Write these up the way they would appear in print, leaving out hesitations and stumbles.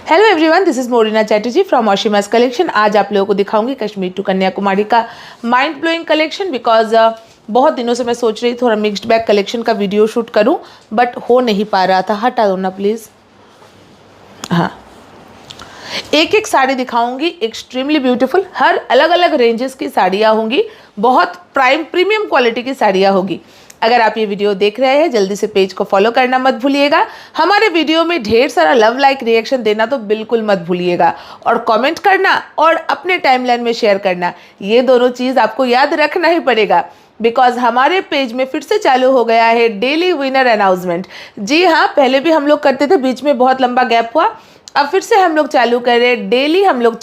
Hello everyone, this is Morina Chatterjee from Oshimas collection. आज आप लोगों को दिखाऊंगी कश्मीर टू कन्याकुमारी का माइंड ब्लोइंग कलेक्शन। बिकॉज बहुत दिनों से मैं सोच रही थोड़ा मिक्स्ड बैग कलेक्शन का वीडियो शूट करूं, बट हो नहीं पा रहा था। हटा दो ना प्लीज़। हाँ, एक एक साड़ी दिखाऊंगी, एक्सट्रीमली ब्यूटीफुल। हर अलग अलग रेंजेस की साड़ियाँ होंगी, बहुत प्रीमियम क्वालिटी की साड़ियाँ होगी। अगर आप ये वीडियो देख रहे हैं, जल्दी से पेज को फॉलो करना मत भूलिएगा। हमारे वीडियो में ढेर सारा लव लाइक रिएक्शन देना तो बिल्कुल मत भूलिएगा, और कमेंट करना और अपने टाइमलाइन में शेयर करना, ये दोनों चीज़ आपको याद रखना ही पड़ेगा। बिकॉज हमारे पेज में फिर से चालू हो गया है डेली विनर अनाउंसमेंट। जी हाँ, पहले भी हम लोग करते थे, बीच में बहुत लंबा गैप हुआ, अब फिर से हम लोग चालू कर रहे हैं। डेली हम लोग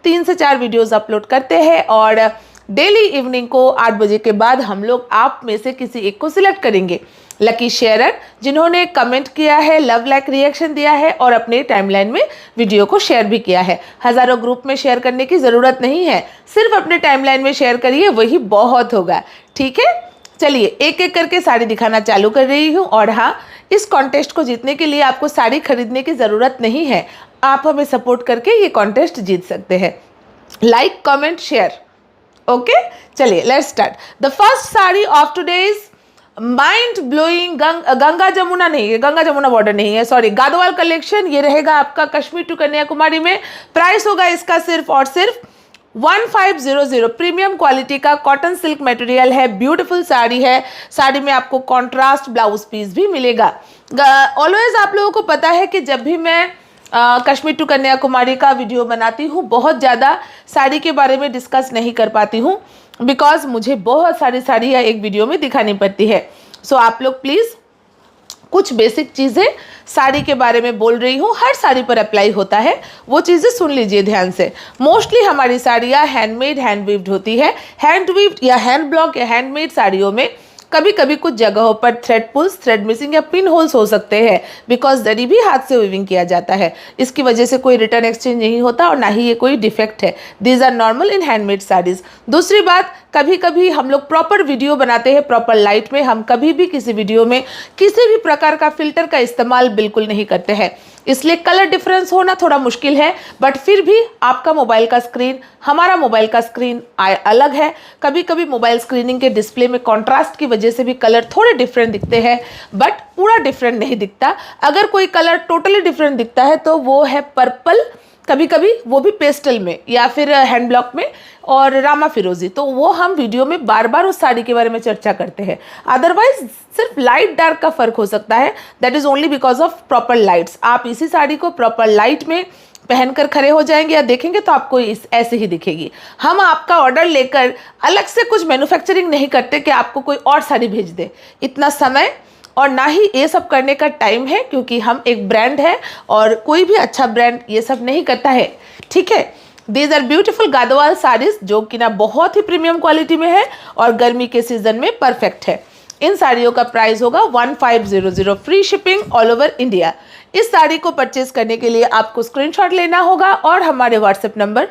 3 से 4 वीडियोस अपलोड करते हैं, और डेली इवनिंग को 8 बजे के बाद हम लोग आप में से किसी एक को सिलेक्ट करेंगे, लकी शेयरर, जिन्होंने कमेंट किया है, लव लाइक रिएक्शन दिया है और अपने टाइमलाइन में वीडियो को शेयर भी किया है। हज़ारों ग्रुप में शेयर करने की ज़रूरत नहीं है, सिर्फ अपने टाइमलाइन में शेयर करिए, वही बहुत होगा। ठीक है, चलिए एक एक करके साड़ी दिखाना चालू कर रही हूँ। और हाँ, इस कॉन्टेस्ट को जीतने के लिए आपको साड़ी खरीदने की ज़रूरत नहीं है, आप हमें सपोर्ट करके ये कॉन्टेस्ट जीत सकते हैं। Like, comment, share. ओके, चलिए let's start. The first sari of today's mind blowing, Ganga Jamuna नहीं है, गंगा जमुना बॉर्डर नहीं है, सॉरी, गादोवाल कलेक्शन। ये रहेगा आपका कश्मीर टू कन्याकुमारी में। प्राइस होगा इसका सिर्फ और सिर्फ 1500। प्रीमियम क्वालिटी का कॉटन सिल्क मटेरियल है, ब्यूटीफुल साड़ी है। साड़ी में आपको कॉन्ट्रास्ट ब्लाउज पीस भी मिलेगा। ऑलवेज आप लोगों को पता है कि जब भी मैं कश्मीर टू कन्याकुमारी का वीडियो बनाती हूँ, बहुत ज़्यादा साड़ी के बारे में डिस्कस नहीं कर पाती हूँ, बिकॉज मुझे बहुत सारी साड़ियाँ एक वीडियो में दिखानी पड़ती है। सो आप लोग प्लीज़ कुछ बेसिक चीज़ें साड़ी के बारे में बोल रही हूँ, हर साड़ी पर अप्लाई होता है, वो चीज़ें सुन लीजिए ध्यान से। मोस्टली हमारी साड़ियाँ हैंडमेड, हैंड वीव्ड होती है। हैंड वीव्ड या हैंड ब्लॉक या हैंडमेड साड़ियों में कभी कभी कुछ जगहों पर थ्रेड पुल्स, थ्रेड मिसिंग या पिन होल्स हो सकते हैं, बिकॉज जरी भी हाथ से वीविंग किया जाता है। इसकी वजह से कोई रिटर्न एक्सचेंज नहीं होता और ना ही ये कोई डिफेक्ट है। These are normal in handmade saris. दूसरी बात, कभी कभी हम लोग प्रॉपर वीडियो बनाते हैं, प्रॉपर लाइट में। हम कभी भी किसी वीडियो में किसी भी प्रकार का फिल्टर का इस्तेमाल बिल्कुल नहीं करते हैं, इसलिए कलर डिफरेंस होना थोड़ा मुश्किल है। बट फिर भी आपका मोबाइल का स्क्रीन, हमारा मोबाइल का स्क्रीन अलग है। कभी कभी मोबाइल स्क्रीनिंग के डिस्प्ले में कॉन्ट्रास्ट की वजह से भी कलर थोड़े डिफरेंट दिखते हैं, बट पूरा डिफरेंट नहीं दिखता। अगर कोई कलर टोटली डिफरेंट दिखता है तो वो है पर्पल, कभी कभी वो भी पेस्टल में या फिर हैंड ब्लॉक में, और रामा फिरोजी। तो वो हम वीडियो में बार बार उस साड़ी के बारे में चर्चा करते हैं। अदरवाइज सिर्फ लाइट डार्क का फर्क हो सकता है, that is only because of proper lights. आप इसी साड़ी को प्रॉपर लाइट में पहनकर खड़े हो जाएंगे या देखेंगे तो आपको ऐसे ही दिखेगी। हम आपका ऑर्डर लेकर अलग से कुछ मैन्युफैक्चरिंग नहीं करते कि आपको कोई और साड़ी भेज दे, इतना समय और ना ही ये सब करने का टाइम है, क्योंकि हम एक ब्रांड है और कोई भी अच्छा ब्रांड ये सब नहीं करता है। ठीक है, दीज आर ब्यूटीफुल गादोवाल साड़ीज, जो कि ना बहुत ही प्रीमियम क्वालिटी में है और गर्मी के सीजन में परफेक्ट है। इन साड़ियों का प्राइस होगा 1500, free shipping all over India. इस साड़ी को परचेज करने के लिए आपको स्क्रीनशॉट लेना होगा और हमारे व्हाट्सएप नंबर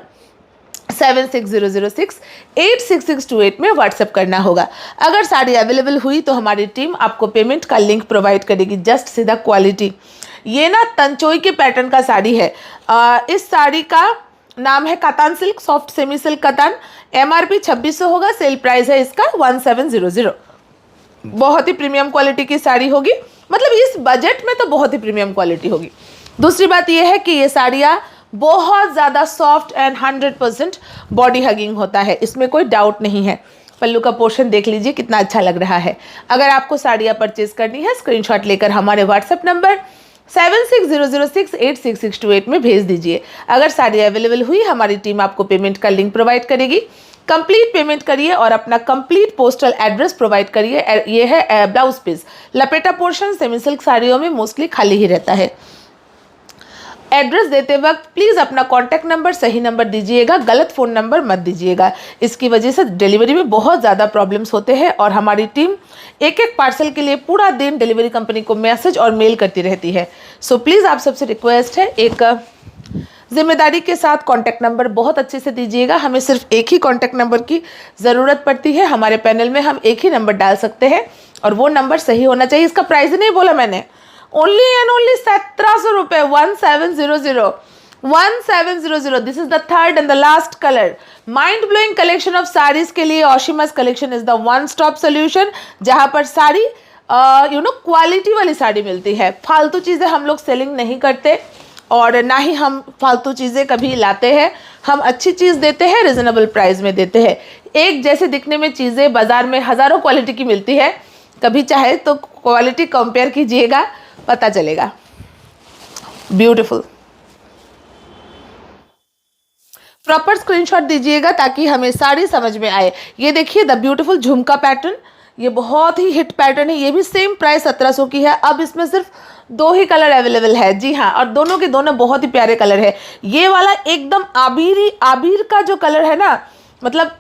7606866628 में व्हाट्सएप करना होगा। अगर साड़ी अवेलेबल हुई तो हमारी टीम आपको पेमेंट का लिंक प्रोवाइड करेगी। Just see the quality. ये ना तंचोई के पैटर्न का साड़ी है। इस साड़ी का नाम है katan silk, soft semi silk katan. MRP 2600 होगा, सेल प्राइस है इसका 1700। बहुत ही प्रीमियम क्वालिटी की साड़ी होगी, मतलब इस बजट में तो बहुत ही प्रीमियम क्वालिटी होगी। दूसरी बात यह है कि ये साड़ियाँ बहुत ज़्यादा सॉफ्ट एंड 100% बॉडी हगिंग होता है, इसमें कोई डाउट नहीं है। पल्लू का पोर्शन देख लीजिए कितना अच्छा लग रहा है। अगर आपको साड़ियाँ परचेज करनी है, स्क्रीनशॉट लेकर हमारे व्हाट्सएप नंबर 7606866628 में भेज दीजिए। अगर साड़ी अवेलेबल हुई, हमारी टीम आपको पेमेंट का लिंक प्रोवाइड करेगी। कंप्लीट पेमेंट करिए और अपना कंप्लीट पोस्टल एड्रेस प्रोवाइड करिए। ये है ब्लाउज पीस। लपेटा पोर्शन सेमी सिल्क साड़ियों में मोस्टली खाली ही रहता है। एड्रेस देते वक्त प्लीज़ अपना कॉन्टैक्ट नंबर, सही नंबर दीजिएगा, गलत फ़ोन नंबर मत दीजिएगा। इसकी वजह से डिलीवरी में बहुत ज़्यादा प्रॉब्लम्स होते हैं और हमारी टीम एक एक पार्सल के लिए पूरा दिन डिलीवरी कंपनी को मैसेज और मेल करती रहती है। सो प्लीज़ आप सबसे रिक्वेस्ट है, एक जिम्मेदारी के साथ कॉन्टैक्ट नंबर बहुत अच्छे से दीजिएगा। हमें सिर्फ एक ही कॉन्टैक्ट नंबर की ज़रूरत पड़ती है। हमारे पैनल में हम एक ही नंबर डाल सकते हैं और वो नंबर सही होना चाहिए। इसका प्राइस नहीं बोला मैंने, ओनली एंड ओनली 1700 रुपए, 1700, 1700. This is the third and the last colour. Mind blowing collection of saris के लिए Oshimas collection is the one stop solution, जहां पर साड़ी क्वालिटी वाली साड़ी मिलती है. फालतू चीज़ें हम लोग सेलिंग नहीं करते और ना ही हम फालतू चीज़ें कभी लाते हैं. हम अच्छी चीज़ देते हैं, रिजनेबल प्राइस में देते हैं. एक जैसे दिखने में चीज़ें बाज़ार में हज़ारों क्वालिटी की मिलती है. कभी चाहे तो क्वालिटी कंपेयर कीजिएगा, पता चलेगा. ब्यूटीफुल. प्रॉपर स्क्रीनशॉट दीजिएगा ताकि हमें साड़ी समझ में आए. ये देखिए द ब्यूटीफुल झुमका पैटर्न, ये बहुत ही हिट पैटर्न है. ये भी सेम प्राइस 1700 की है. अब इसमें सिर्फ 2 ही कलर अवेलेबल है. जी हाँ, और दोनों के दोनों बहुत ही प्यारे कलर है. ये वाला एकदम आबीर का जो कलर है ना, मतलब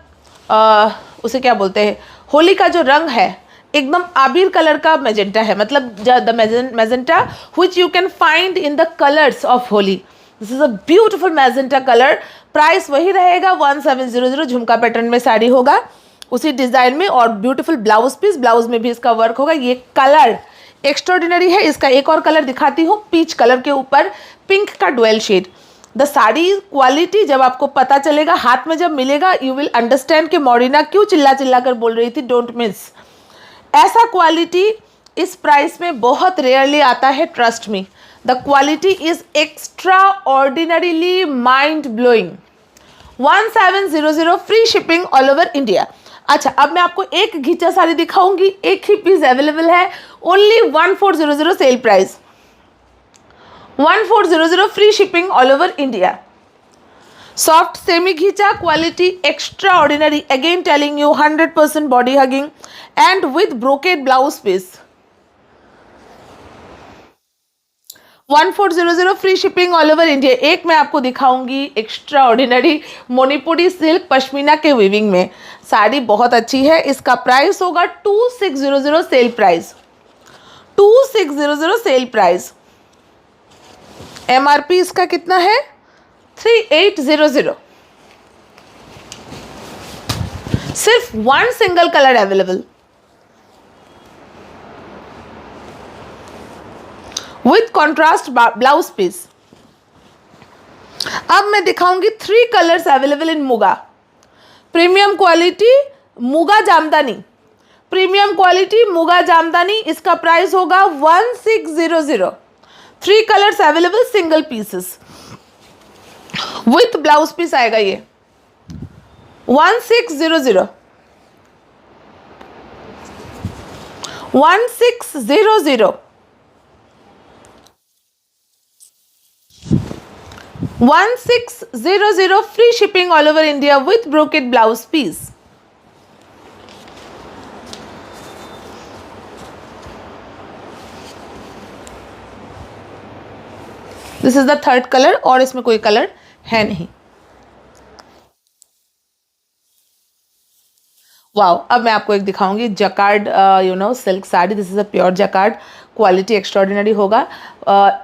उसे क्या बोलते हैं, होली का जो रंग है, एकदम आबीर कलर का मैजेंटा है. मतलब the magenta which you can find in the colours of Holi. This is a beautiful magenta colour. Price वही रहेगा 1700. झुमका पैटर्न में साड़ी होगा उसी डिज़ाइन में और ब्यूटीफुल ब्लाउज पीस. ब्लाउज में भी इसका वर्क होगा. ये कलर एक्स्ट्राऑर्डिनरी है. इसका एक और कलर दिखाती हूँ. पीच कलर के ऊपर पिंक का dual shade. The sari quality जब आपको पता चलेगा, हाथ में जब मिलेगा, यू विल अंडरस्टैंड कि मॉरिना क्यों चिल्ला कर बोल रही थी डोंट मिस. ऐसा क्वालिटी इस प्राइस में बहुत रेयरली आता है. Trust me, the quality is extraordinarily mind blowing. 1700 free shipping all over India. अच्छा, अब मैं आपको एक घिचा साड़ी दिखाऊंगी. एक ही पीस अवेलेबल है. Only 1400 sale price. 1400 free shipping all over India. Soft semi ghicha, quality extraordinary. Again telling you 100% body hugging and with brocade blouse piece. 1400 free shipping all over India. एक मैं आपको दिखाऊंगी extra ordinary Manipuri silk pashmina के weaving में. साड़ी बहुत अच्छी है. इसका प्राइस होगा 2600 sale price. 2600 sale price. MRP इसका कितना है? 3800. सिर्फ 1 single colour available with contrast blouse piece. अब मैं दिखाऊंगी 3 colours available in muga. Premium quality muga jamdani. Premium quality muga jamdani. इसका प्राइस होगा 1600. 3 colours available, single pieces with blouse piece आएगा. ये 1600. 1600. 1600 free shipping all over India with brocade blouse piece. This is the third color और इसमें कोई कलर है नहीं. वाओ. अब मैं आपको एक दिखाऊंगी jacquard silk sari. This is a pure jacquard. Quality extraordinary होगा.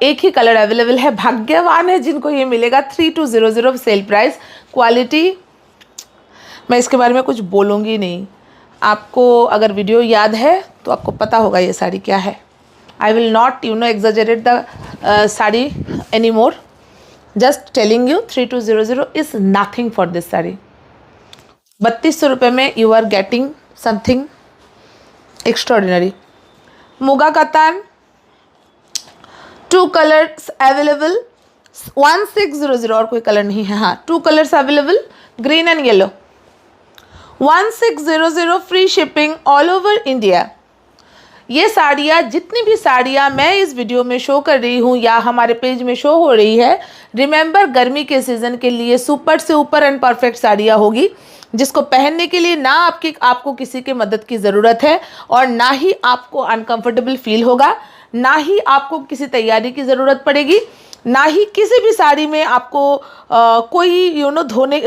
एक ही कलर अवेलेबल है. भाग्यवान है जिनको ये मिलेगा. 3200 सेल प्राइस. क्वालिटी मैं इसके बारे में कुछ बोलूँगी नहीं. आपको अगर वीडियो याद है तो आपको पता होगा ये साड़ी क्या है. I will not exaggerate the sari any more. Just telling you 3200 is nothing for this sari. 3200 रुपये में you are getting something extraordinary. Muga katan. 2 colours available. 1600 और कोई कलर नहीं है. हाँ, 2 colours available, green and yellow. 1600 free shipping all over India. ये साड़ियाँ, जितनी भी साड़ियाँ मैं इस वीडियो में शो कर रही हूँ या हमारे पेज में शो हो रही है, रिमेंबर गर्मी के सीज़न के लिए सुपर से ऊपर एंड परफेक्ट साड़ियाँ होगी, जिसको पहनने के लिए ना आपको किसी के मदद की ज़रूरत है और ना ही आपको अनकंफर्टेबल फील होगा, ना ही आपको किसी तैयारी की ज़रूरत पड़ेगी, ना ही किसी भी साड़ी में आपको कोई धोने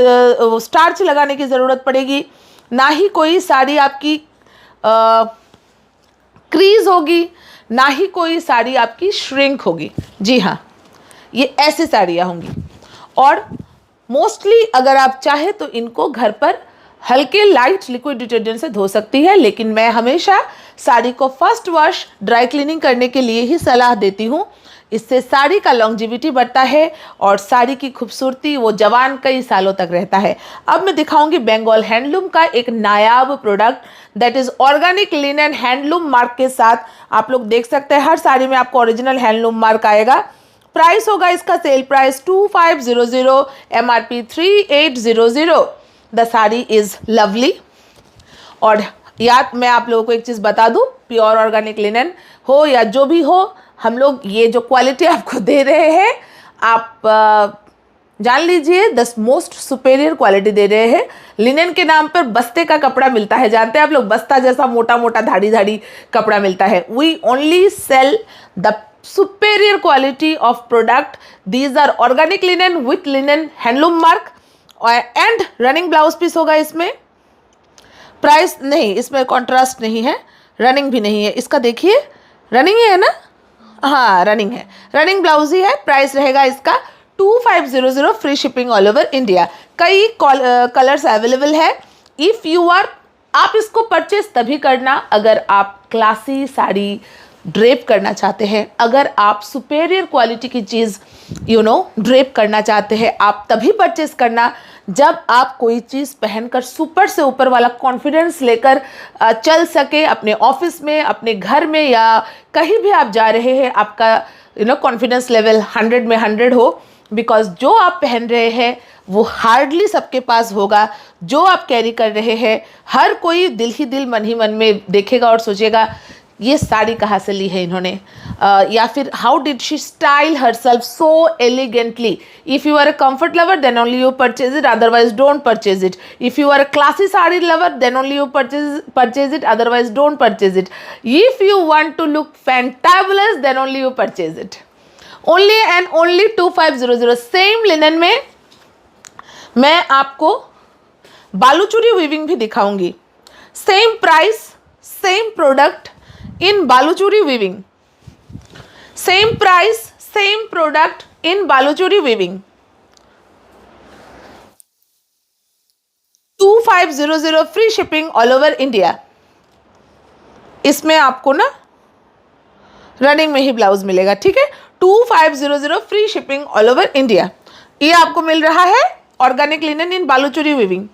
स्टार्च लगाने की ज़रूरत पड़ेगी, ना ही कोई साड़ी आपकी क्रीज होगी, ना ही कोई साड़ी आपकी श्रिंक होगी. जी हाँ, ये ऐसी साड़ियाँ होंगी. और मोस्टली अगर आप चाहे तो इनको घर पर हल्के लाइट लिक्विड डिटर्जेंट से धो सकती है, लेकिन मैं हमेशा साड़ी को फर्स्ट वॉश ड्राई क्लीनिंग करने के लिए ही सलाह देती हूँ। इससे साड़ी का लॉन्जिविटी बढ़ता है और साड़ी की खूबसूरती वो जवान कई सालों तक रहता है। अब मैं दिखाऊंगी बंगाल हैंडलूम का एक नायाब product, that is organic linen handloom mark के साथ। आप लोग देख सकते हैं हर साड़ी में आपको ओरिजिनल हैंडलूम मार्क आएगा। प्राइस होगा इसका sale price 2500, MRP 3800। The sari is lovely. और याद मैं आप लोगों को एक चीज़ बता दूं, प्योर ऑर्गेनिक लिनन हो या जो भी हो, हम लोग ये जो क्वालिटी आपको दे रहे हैं, आप जान लीजिए द मोस्ट सुपेरियर क्वालिटी दे रहे हैं। लिनन के नाम पर बस्ते का कपड़ा मिलता है, जानते हैं आप लोग, बस्ता जैसा मोटा मोटा धाड़ी धाड़ी कपड़ा मिलता है। We only sell the superior quality of product. These are organic linen with linen handloom mark and running blouse piece होगा इसमें। प्राइस नहीं, इसमें कॉन्ट्रास्ट नहीं है, रनिंग भी नहीं है इसका। देखिए रनिंग ही है ना, हाँ रनिंग है, रनिंग ब्लाउज ही है। प्राइस रहेगा इसका 2500, free shipping all over India. कई कलर्स अवेलेबल है। इफ़ यू आर, आप इसको परचेज तभी करना अगर आप क्लासी साड़ी ड्रेप करना चाहते हैं, अगर आप सुपेरियर क्वालिटी की चीज़ ड्रेप करना चाहते हैं, आप तभी परचेस करना जब आप कोई चीज़ पहनकर सुपर से ऊपर वाला कॉन्फिडेंस लेकर चल सके अपने ऑफिस में, अपने घर में या कहीं भी आप जा रहे हैं, आपका कॉन्फिडेंस लेवल 100 में 100 हो। बिकॉज जो आप पहन रहे हैं वो हार्डली सबके पास होगा। जो आप कैरी कर रहे हैं हर कोई दिल ही दिल मन ही मन में देखेगा और सोचेगा ये साड़ी कहाँ से ली है इन्होंने, या फिर how did she style herself so elegantly. If you are a comfort lover then only you purchase it, otherwise don't purchase it. If you are a classy sari lover then only you purchase it, otherwise don't purchase it. If you want to look fantabulous then only you purchase it. Only and only 2500। Same linen में मैं आपको Baluchari weaving भी दिखाऊंगी। Same price, same product in बालूचूरी weaving, same price, same product in बालूचूरी weaving। 2500 free shipping all over India. इसमें आपको ना running में ही blouse मिलेगा, ठीक है। 2500 free shipping all over India. ये आपको मिल रहा है ऑर्गेनिक लिनन इन बालूचूरी weaving।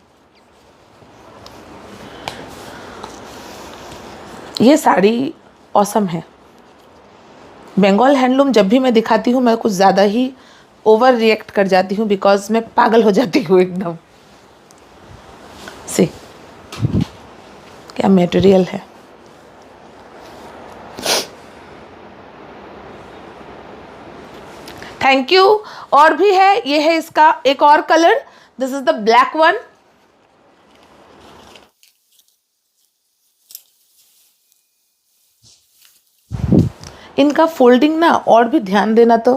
ये साड़ी औसम है। बंगाल हैंडलूम जब भी मैं दिखाती हूँ मैं कुछ ज़्यादा ही ओवर रिएक्ट कर जाती हूँ, बिकॉज मैं पागल हो जाती हूँ एकदम से। क्या मटेरियल है, थैंक यू। और भी है, ये है इसका एक और colour, this is the black one. इनका फोल्डिंग ना और भी ध्यान देना तो,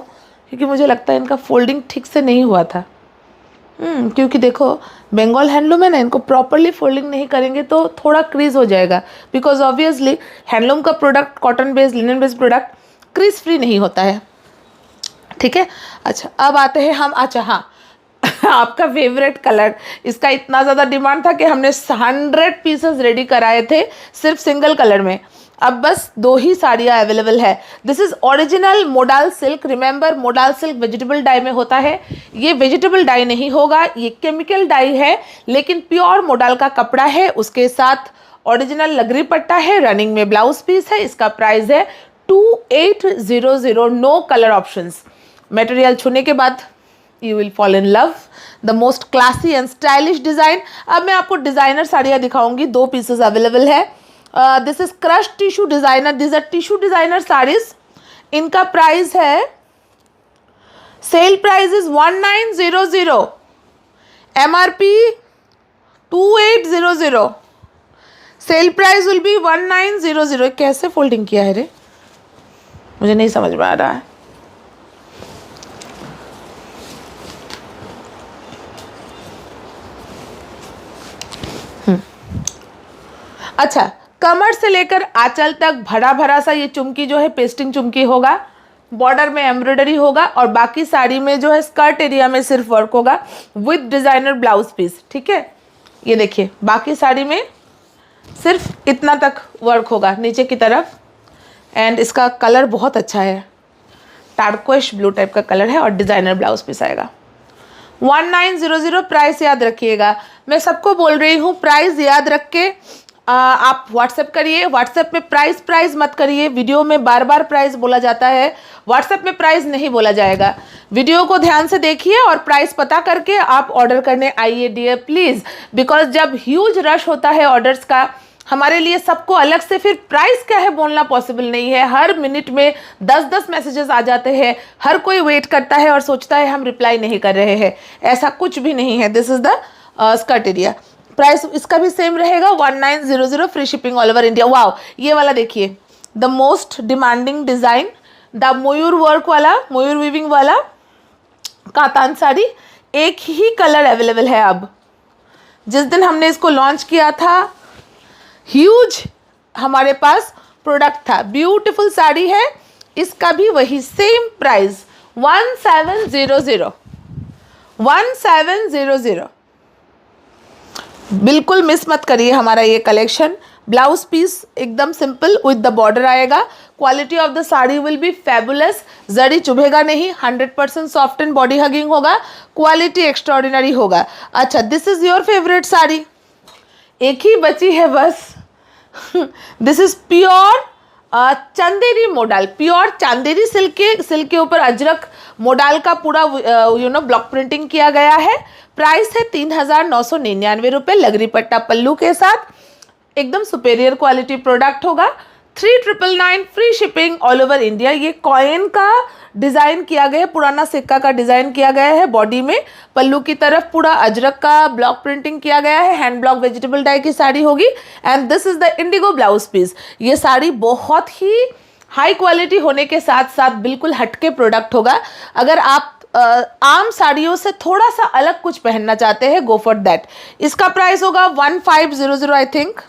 क्योंकि मुझे लगता है इनका फोल्डिंग ठीक से नहीं हुआ था। क्योंकि देखो बंगाल हैंडलूम है ना, इनको प्रॉपरली फोल्डिंग नहीं करेंगे तो थोड़ा क्रीज हो जाएगा। बिकॉज ऑब्वियसली हैंडलूम का product, cotton based linen based product crease free नहीं होता है, ठीक है। अच्छा अब आते हैं हम, अच्छा हाँ आपका फेवरेट कलर, इसका इतना ज़्यादा डिमांड था कि हमने 100 पीसेस रेडी कराए थे सिर्फ सिंगल कलर में। अब बस 2 ही साड़ियाँ अवेलेबल है। This is original modal silk. Remember modal silk vegetable die में होता है, ये वेजिटेबल डाई नहीं होगा, ये केमिकल डाई है, लेकिन प्योर मोडाल का कपड़ा है। उसके साथ ओरिजिनल लगरी पट्टा है, रनिंग में ब्लाउज पीस है। इसका प्राइस है 2800। No colour options. मटेरियल छूने के बाद you will fall in love. The most classy and stylish design. अब मैं आपको डिज़ाइनर साड़ियाँ दिखाऊंगी, 2 पीसेस अवेलेबल है। This is crush tissue designer, this are tissue designer saris. इनका प्राइस है, sale price is 1900, MRP 2800, sale price will be 1900। कैसे folding किया है रे, मुझे नहीं समझ में आ रहा है। अच्छा, कमर से लेकर आंचल तक भरा भरा सा ये चुमकी जो है पेस्टिंग चुमकी होगा, बॉर्डर में एम्ब्रॉयडरी होगा और बाकी साड़ी में जो है स्कर्ट एरिया में सिर्फ वर्क होगा विद डिजाइनर ब्लाउज पीस, ठीक है। ये देखिए बाकी साड़ी में सिर्फ इतना तक वर्क होगा नीचे की तरफ। एंड इसका कलर बहुत अच्छा है, टार्कोइश ब्लू टाइप का कलर है और डिज़ाइनर ब्लाउज पीस आएगा। 1900 प्राइस याद रखिएगा। मैं सबको बोल रही हूँ प्राइस याद रख के आप व्हाट्सएप करिए। व्हाट्सएप में प्राइस मत करिए, वीडियो में बार बार प्राइस बोला जाता है, व्हाट्सएप में प्राइस नहीं बोला जाएगा। वीडियो को ध्यान से देखिए और प्राइस पता करके आप ऑर्डर करने आइए डियर प्लीज़, बिकॉज जब ह्यूज रश होता है ऑर्डर्स का, हमारे लिए सबको अलग से फिर प्राइस क्या है बोलना पॉसिबल नहीं है। हर मिनट में 10-10 मैसेजेस आ जाते हैं, हर कोई वेट करता है और सोचता है हम रिप्लाई नहीं कर रहे हैं। ऐसा कुछ भी नहीं है। This is the skirt area. Price इसका भी सेम रहेगा 1900, free shipping all over India. Wow, ये वाला देखिए, the most demanding design, the Mayur work वाला, मयूर वीविंग वाला कातान साड़ी। एक ही कलर अवेलेबल है अब। जिस दिन हमने इसको लॉन्च किया था ह्यूज हमारे पास प्रोडक्ट था। ब्यूटीफुल साड़ी है, इसका भी वही सेम प्राइस 1700। 1700 बिल्कुल मिस मत करिए हमारा ये कलेक्शन। ब्लाउज पीस एकदम सिंपल विद द बॉर्डर आएगा। Quality of the sari will be fabulous, जड़ी चुभेगा नहीं, 100% सॉफ्ट एंड बॉडी हगिंग होगा, क्वालिटी एक्स्ट्रॉर्डिनरी होगा। अच्छा, this is your favourite sari, एक ही बची है बस। This is pure Chanderi modal, pure Chanderi silk के ऊपर अजरक मोडाल का पूरा ब्लॉक प्रिंटिंग किया गया है। प्राइस है 3999 रुपये, लगरी पट्टा पल्लू के साथ। एकदम सुपेरियर क्वालिटी प्रोडक्ट होगा। 3999 free shipping all over India. ये कॉइन का डिज़ाइन किया गया है, पुराना सिक्का का डिज़ाइन किया गया है बॉडी में। पल्लू की तरफ पूरा अजरक का ब्लॉक प्रिंटिंग किया गया है। हैंड ब्लॉक वेजिटेबल डाई की साड़ी होगी। And this is the indigo blouse piece. ये साड़ी बहुत ही हाई क्वालिटी होने के साथ साथ बिल्कुल हटके प्रोडक्ट होगा। अगर आप आम साड़ियों से थोड़ा सा अलग कुछ पहनना चाहते हैं, गो फॉर दैट। इसका प्राइस होगा 1500 आई थिंक,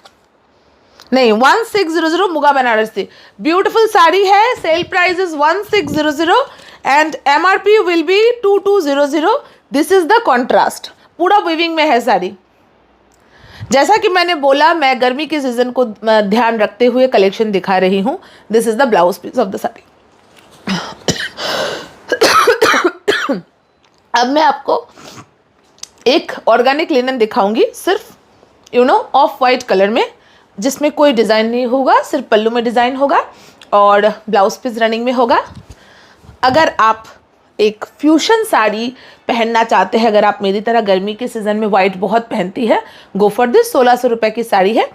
नहीं 1600, मुगा बनारसी। ब्यूटीफुल साड़ी है, sale price is 1600 and MRP will be 2200। This is the contrast, पूरा वीविंग में है साड़ी। जैसा कि मैंने बोला, मैं गर्मी के सीजन को ध्यान रखते हुए कलेक्शन दिखा रही हूँ। This is the blouse piece of the sari. अब मैं आपको एक ऑर्गेनिक लिनन दिखाऊंगी, सिर्फ ऑफ वाइट कलर में, जिसमें कोई डिज़ाइन नहीं होगा, सिर्फ पल्लू में डिज़ाइन होगा और ब्लाउज पीस रनिंग में होगा। अगर आप एक फ्यूशन साड़ी पहनना चाहते हैं, अगर आप मेरी तरह गर्मी के सीज़न में वाइट बहुत पहनती है, गो फॉर दिस। 1600 रुपये की साड़ी है।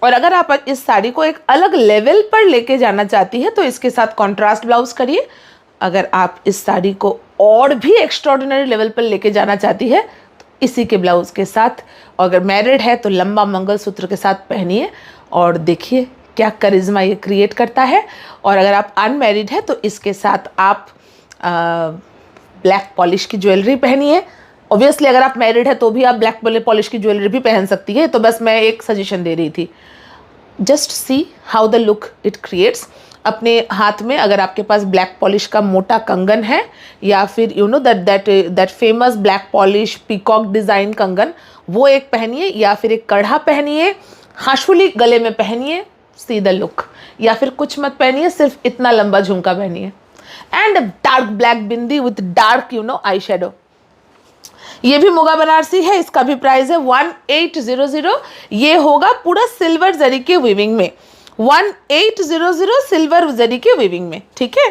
और अगर आप इस साड़ी को एक अलग लेवल पर लेके जाना चाहती है तो इसके साथ कॉन्ट्रास्ट ब्लाउज करिए। अगर आप इस साड़ी को और भी एक्स्ट्रॉर्डिनरी लेवल पर लेके जाना चाहती है तो इसी के ब्लाउज के साथ, अगर मैरिड है तो लंबा मंगलसूत्र के साथ पहनिए और देखिए क्या करिश्मा ये क्रिएट करता है। और अगर आप अनमैरिड है तो इसके साथ आप ब्लैक पॉलिश की ज्वेलरी पहनिए। ऑब्वियसली अगर आप मैरिड है तो भी आप ब्लैक पॉलिश की ज्वेलरी भी पहन सकती है, तो बस मैं एक सजेशन दे रही थी। Just see how the look it creates. अपने हाथ में अगर आपके पास ब्लैक पॉलिश का मोटा कंगन है, या फिर that famous black polish peacock design कंगन, वो एक पहनिए, या फिर एक कढ़ा पहनिए, हाशुली गले में पहनिए, सी द लुक। या फिर कुछ मत पहनिए, सिर्फ इतना लंबा झुमका पहनिए and dark black bindi with dark eye shadow. ये भी मुगा बनारसी है, इसका भी प्राइस है 1800। ये होगा पूरा सिल्वर जरी के वीविंग में, 1800 सिल्वर जरी के वीविंग में, ठीक है,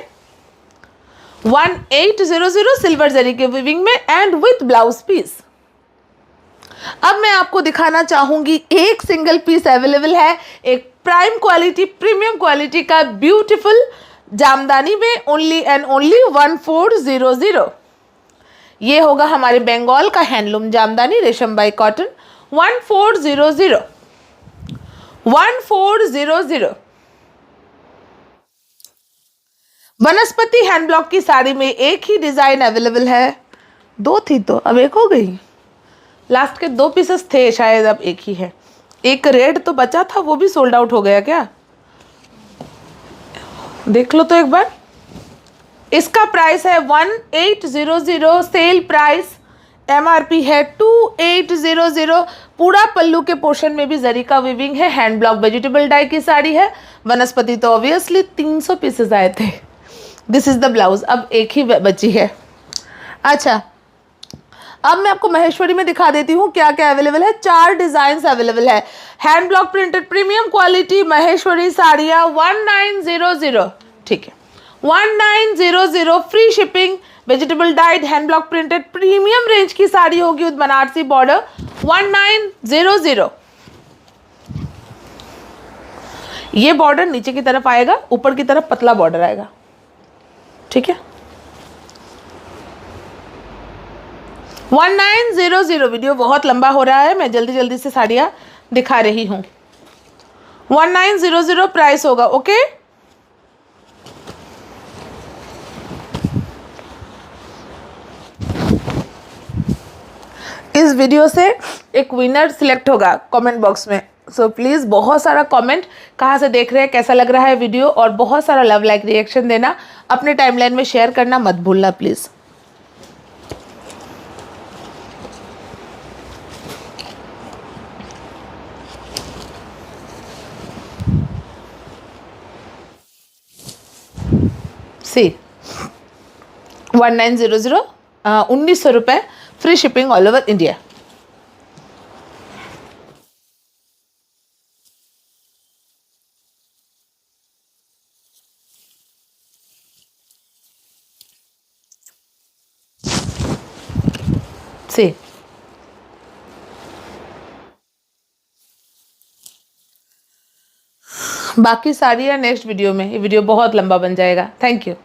1800 सिल्वर जरी के वीविंग में एंड विथ ब्लाउज पीस। अब मैं आपको दिखाना चाहूंगी, एक सिंगल पीस अवेलेबल है, एक प्राइम क्वालिटी प्रीमियम क्वालिटी का ब्यूटीफुल जामदानी में, ओनली एंड ओनली 1400। ये होगा हमारे बंगाल का हैंडलूम जामदानी, रेशम बाई कॉटन, 1400। 1400। वनस्पति हैंड ब्लॉक की साड़ी में एक ही डिजाइन अवेलेबल है। दो थी तो अब एक हो गई, लास्ट के 2 पीसेस थे शायद, अब एक ही है। एक रेड तो बचा था, वो भी सोल्ड आउट हो गया क्या, देख लो तो एक बार। इसका प्राइस है 1800, सेल प्राइस MRP है 2800। पूरा पल्लू के पोर्शन में भी जरी का वीविंग है। हैंड ब्लॉक वेजिटेबल डाई की साड़ी है। वनस्पति तो ऑब्वियसली 300 पीसेस आए थे। This is the blouse. अब एक ही बची है। अच्छा, अब मैं आपको महेश्वरी में दिखा देती हूँ क्या क्या अवेलेबल है। 4 डिजाइन अवेलेबल है। Hand block printed premium quality Maheshwari साड़ियाँ 1900। ठीक है, 1900 free shipping. Vegetable died hand block printed premium range की साड़ी होगी विद बनारसी बॉर्डर 1900। ये बॉर्डर नीचे की तरफ आएगा, ऊपर की तरफ पतला बॉर्डर आएगा। ठीक है, 1900। वीडियो बहुत लंबा हो रहा है, मैं जल्दी जल्दी से साड़ियाँ दिखा रही हूँ। 1900 प्राइस होगा। ओके, इस वीडियो से एक विनर सिलेक्ट होगा कमेंट बॉक्स में। सो प्लीज़ बहुत सारा कमेंट, कहाँ से देख रहे हैं, कैसा लग रहा है वीडियो, और बहुत सारा लव लाइक रिएक्शन देना, अपने टाइमलाइन में शेयर करना मत भूलना प्लीज़। सी 1900, 1900 रुपये, free shipping all over India. See बाकी साड़ियाँ नेक्स्ट वीडियो में। ये वीडियो बहुत लंबा बन जाएगा। Thank you.